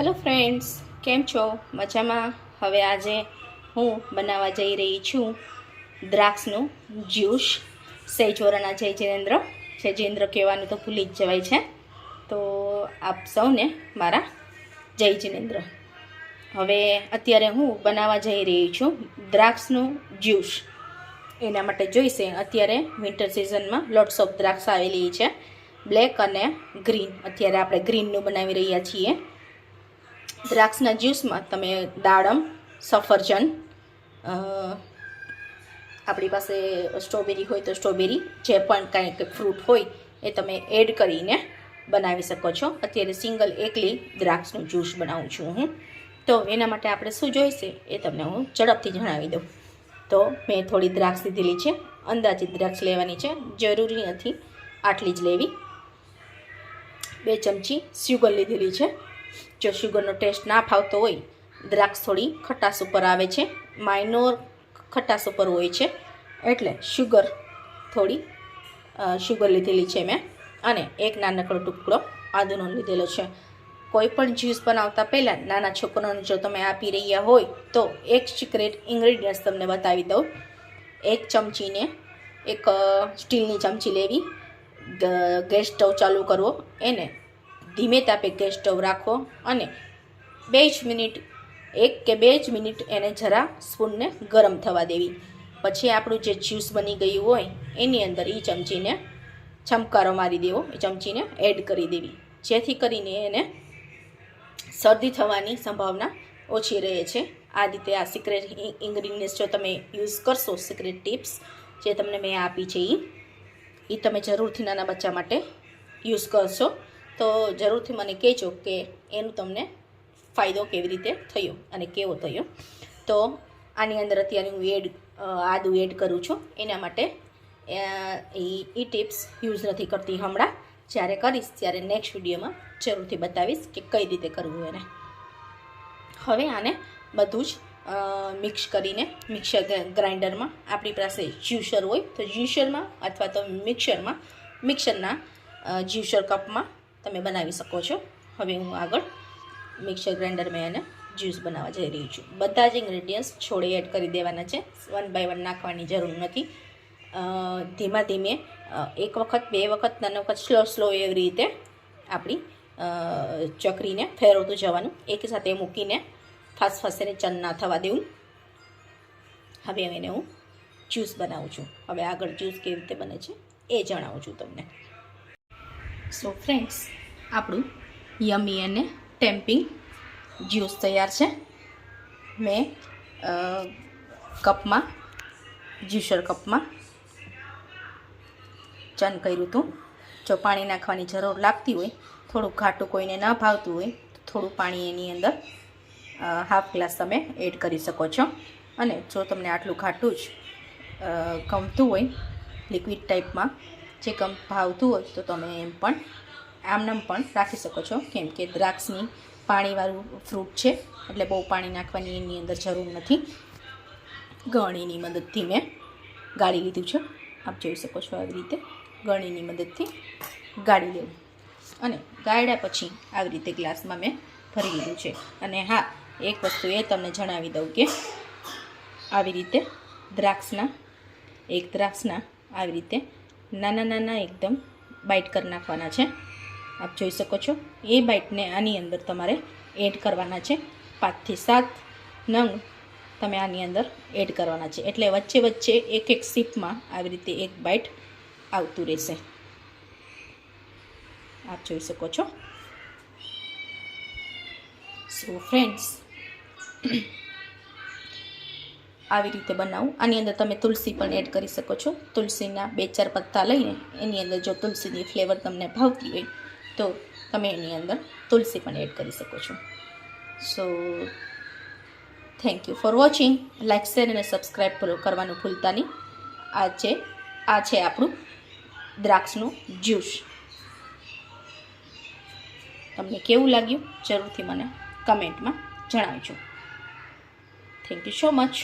Hello friends, કેમ છો? મજામાં? હવે આજે હું બનાવવા જઈ રહી છું દ્રાક્ષનું જ્યુસ. સૈજોરાના જયેન્દ્ર કહેવાનું તો ભૂલી જ જવાય છે. તો આપ સૌને મારા જય જિનેન્દ્ર. હવે અત્યારે હું બનાવવા જઈ રહી છું દ્રાક્ષનું જ્યુસ. એના માટે જોઈશે અત્યારે વિન્ટર સિઝનમાં લોટ્સ ઓફ દ્રાક્ષ આવેલી છે, બ્લેક અને ગ્રીન. અત્યારે આપણે ગ્રીનનું બનાવી રહ્યા છીએ. દ્રાક્ષના જ્યુસમાં તમે દાડમ, સફરજન, આપણી પાસે સ્ટ્રોબેરી હોય તો સ્ટ્રોબેરી, જે પણ કાંઈક ફ્રૂટ હોય એ તમે એડ કરીને બનાવી શકો છો. અત્યારે સિંગલ એકલી દ્રાક્ષનું જ્યુસ બનાવું છું હું. તો એના માટે આપણે શું જોઈશે એ તમને હું ઝડપથી જણાવી દઉં. તો મેં થોડી દ્રાક્ષ લીધેલી છે, અંદાજિત દ્રાક્ષ લેવાની છે, જરૂરી નથી આટલી જ લેવી. 2 ચમચી શુગર લીધેલી છે. જો શુગરનો ટેસ્ટ ના ફાવતો હોય, દ્રાક્ષ થોડી ખટાશ ઉપર આવે છે, માઇનોર ખટાશ ઉપર હોય છે, એટલે શુગર લીધેલી છે મેં. અને એક નાનકડો ટુકડો આદુનો લીધેલો છે. કોઈ પણ જ્યુસ બનાવતા પહેલાં નાના છોકરાઓને જો તમે આપી રહ્યા હોય તો એક સિક્રેટ ઇન્ગ્રેડિયન્ટ્સ તમને બતાવી દઉં. એક સ્ટીલની ચમચી લેવી, ગેસ સ્ટવ ચાલુ કરવો, એને ધીમે તાપે ગેસ સ્ટવ રાખવો અને 1 કે 2 મિનિટ એને જરા સ્પૂનને ગરમ થવા દેવી. પછી આપણું જે જ્યુસ બની ગયું હોય એની અંદર એ ચમચીને છમકારો મારી દેવો, એ ચમચીને એડ કરી દેવી, જેથી કરીને એને શરદી થવાની સંભાવના ઓછી રહે છે. આ રીતે આ સિક્રેટ ઇન્ગ્રીડિયન્ટ્સ જો તમે યુઝ કરશો, સિક્રેટ ટિપ્સ જે તમને મેં આપી છે એ તમે જરૂરથી નાના બચ્ચા માટે યુઝ કરશો તો જરૂરથી મને કહેજો કે એનું તમને ફાયદો કેવી રીતે થયો અને કેવો થયો. તો આની અંદર અત્યારે હું આદુ એડ કરું છું. એના માટે એ ટિપ્સ યુઝ નથી કરતી હમણાં. જ્યારે કરીશ ત્યારે નેક્સ્ટ વિડીયોમાં જરૂરથી બતાવીશ કે કઈ રીતે કરવું એને. હવે આને બધું જ મિક્સ કરીને મિક્સર ગ્રાઇન્ડરમાં, આપણી પાસે જ્યુસર હોય તો જ્યુસરમાં અથવા તો મિક્સરના જ્યુસર કપમાં તમે બનાવી શકો છો. હવે હું આગળ મિક્સર ગ્રાઇન્ડરમાં એને જ્યુસ બનાવવા જઈ રહી છું. બધા જ ઇન્ગ્રેડિયન્ટ્સ છોડે એડ કરી દેવાના છે, 1 by 1 નાખવાની જરૂર નથી. ધીમા ધીમે 1 વખત 2 વખત 3 વખત સ્લો એવી રીતે આપણી ચકરીને ફેરવતું જવાનું, એક સાથે મૂકીને ફાસ એને ચન ના થવા દેવું. હવે એને હું જ્યુસ બનાવું છું. હવે આગળ જ્યુસ કેવી રીતે બને છે એ જણાવું છું તમને. સો ફ્રેન્ડ્સ, આપણું યમી અને ટેમ્પિંગ જ્યુસ તૈયાર છે. મેં જ્યુસર કપમાં ચન કર્યું હતું. જો પાણી નાખવાની જરૂર લાગતી હોય, થોડુંક ઘાટું કોઈને ન ભાવતું હોય તો થોડું પાણી એની અંદર હાફ ગ્લાસ તમે એડ કરી શકો છો. અને જો તમને આટલું ઘાટું જ ગમતું હોય, લિક્વિડ ટાઈપમાં જે ભાવતું હોય તો તમે એમ પણ આમનામ પણ રાખી શકો છો. કેમ કે દ્રાક્ષની પાણીવાળું ફ્રૂટ છે એટલે બહુ પાણી નાખવાની એની અંદર જરૂર નથી. ગળણીની મદદથી મેં ગાળી લીધું છે. આપ જોઈ શકો છો આવી રીતે ગળણીની મદદથી ગાળી લેવું. અને ગાળ્યા પછી આવી રીતે ગ્લાસમાં મેં ભરી લીધું છે. અને હા, એક વસ્તુ એ તમને જણાવી દઉં કે આવી રીતે દ્રાક્ષના આવી રીતે નાના એકદમ બાઇટ કરી નાખવાના છે. આપ જોઈ શકો છો. એ બાઇટને આની અંદર તમારે એડ કરવાના છે. 5 થી 7 નંગ તમે આની અંદર એડ કરવાના છે. એટલે વચ્ચે એક સીપમાં આવી રીતે એક બાઇટ આવતું રહેશે. આપ જોઈ શકો છો. સો ફ્રેન્ડ્સ, આવી રીતે બનાવું. આની અંદર તમે તુલસી પણ એડ કરી શકો છો. તુલસીના 2-4 પત્તા લઈને એની અંદર જો તુલસીની ફ્લેવર તમને ભાવતી હોય તો તમે એની અંદર તુલસી પણ એડ કરી શકો છો. So thank you for watching. Like, share અને સબસ્ક્રાઈબ કરવાનું ભૂલતા નહીં. આ છે આપણું દ્રાક્ષનું જ્યુસ. તમને કેવું લાગ્યું જરૂરથી મને કમેન્ટમાં જણાવજો. Thank you so much.